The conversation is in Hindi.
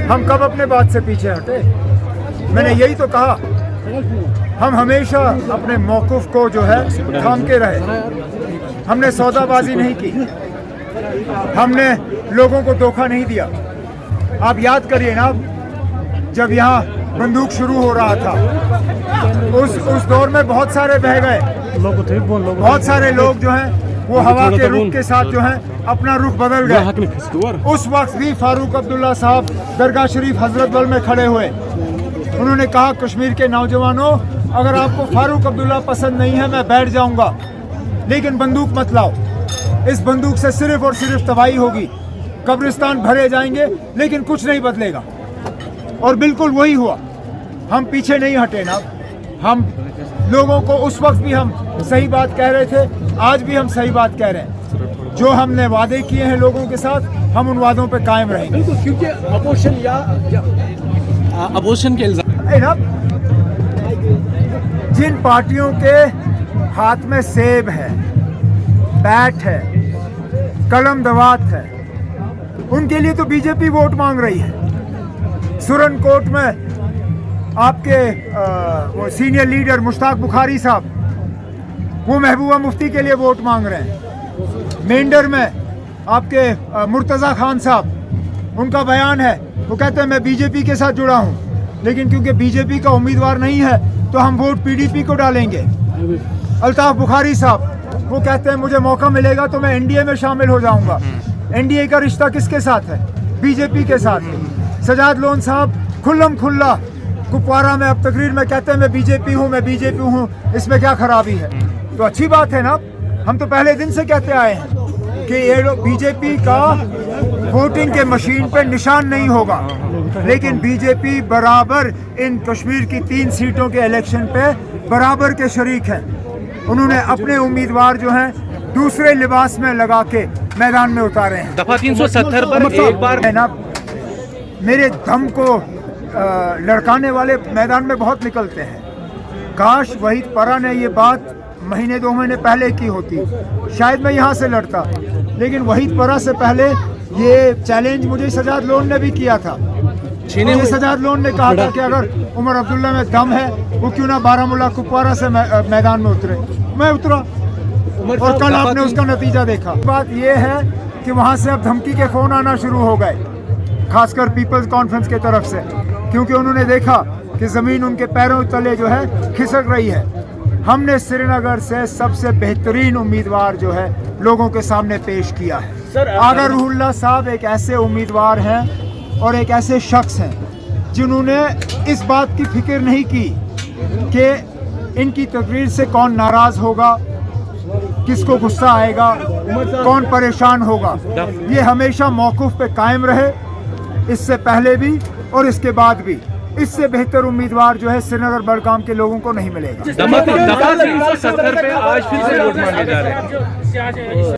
हम कब अपने बात से पीछे हटे? मैंने यही तो कहा, हम हमेशा अपने मौक़िफ़ को जो है थाम के रहे। हमने सौदाबाजी नहीं की, हमने लोगों को धोखा नहीं दिया। आप याद करिए ना, जब यहाँ बंदूक शुरू हो रहा था, उस दौर में बहुत सारे बह गए, बहुत सारे लोग जो हैं वो हवा के रुख के साथ जो है अपना रुख बदल गए। उस वक्त भी फारूक अब्दुल्ला साहब दरगाह शरीफ हजरत बल में खड़े हुए। उन्होंने कहा, कश्मीर के नौजवानों, अगर आपको फारूक अब्दुल्ला पसंद नहीं है मैं बैठ जाऊंगा, लेकिन बंदूक मत लाओ। इस बंदूक से सिर्फ और सिर्फ तबाही होगी, कब्रिस्तान भरे जाएंगे, लेकिन कुछ नहीं बदलेगा। और बिल्कुल वही हुआ। हम पीछे नहीं हटे ना। हम लोगों को उस वक्त भी हम सही बात कह रहे थे, आज भी हम सही बात कह रहे हैं। जो हमने वादे किए हैं लोगों के साथ, हम उन वादों पे कायम रहेंगे। क्योंकि अबॉर्शन के इल्जाम, जिन पार्टियों के हाथ में सेब है, बैट है, कलम दवात है, उनके लिए तो बीजेपी वोट मांग रही है। सुरनकोट में आपके वो सीनियर लीडर मुश्ताक बुखारी साहब, वो महबूबा मुफ्ती के लिए वोट मांग रहे हैं। मेंढर में आपके मुर्तज़ा खान साहब, उनका बयान है, वो कहते हैं मैं बीजेपी के साथ जुड़ा हूँ, लेकिन क्योंकि बीजेपी का उम्मीदवार नहीं है तो हम वोट पीडीपी को डालेंगे। अल्ताफ बुखारी साहब, वो कहते हैं मुझे मौका मिलेगा तो मैं एनडीए में शामिल हो जाऊंगा। एनडीए का रिश्ता किसके साथ है? बीजेपी के साथ है। सजाद लोन साहब खुल्लम खुल्ला कुपवारा में अब तकरीर में कहते हैं मैं बीजेपी हूँ, मैं बीजेपी हूँ, इसमें क्या खराबी है? तो अच्छी बात है ना। हम तो पहले दिन से कहते आए हैं कि ये लोग बीजेपी का वोटिंग के मशीन पे निशान नहीं होगा, लेकिन बीजेपी बराबर इन कश्मीर की 3 सीटों के इलेक्शन पे बराबर के शरीक हैं। उन्होंने अपने उम्मीदवार जो हैं दूसरे लिबास में लगा के मैदान में उतारे हैं। दफा 370 पर एक बार है ना, मेरे दम को लड़काने वाले मैदान में बहुत निकलते हैं। काश वहीद परा ने ये बात महीने 2 महीने पहले की होती, शायद मैं यहाँ से लड़ता, लेकिन वहीद परा से पहले ये चैलेंज मुझे सजाद लोन ने भी किया था। मुझे सजाद लोन ने कहा था कि अगर उमर अब्दुल्ला में दम है, वो क्यों ना बारामूला कुपवारा से मैदान में उतरे। मैं उतरा और कल आपने उसका नतीजा देखा। बात ये है कि वहाँ से अब धमकी के फ़ोन आना शुरू हो गए, खासकर पीपल्स कॉन्फ्रेंस के तरफ से, क्योंकि उन्होंने देखा कि ज़मीन उनके पैरों तले जो है खिसक रही है। हमने श्रीनगर से सबसे बेहतरीन उम्मीदवार जो है लोगों के सामने पेश किया है। आगा रूहुल्लाह साहब एक ऐसे उम्मीदवार हैं और एक ऐसे शख्स हैं जिन्होंने इस बात की फिक्र नहीं की कि इनकी तकरीर से कौन नाराज़ होगा, किसको गुस्सा आएगा, कौन परेशान होगा। ये हमेशा मौक़िफ़ पे कायम रहे, इससे पहले भी और इसके बाद भी। इससे बेहतर उम्मीदवार जो है श्रीनगर बड़गाम के लोगों को नहीं मिलेगा। दफा 370 पे आज फिर से वोट मांगे जा रहे हैं।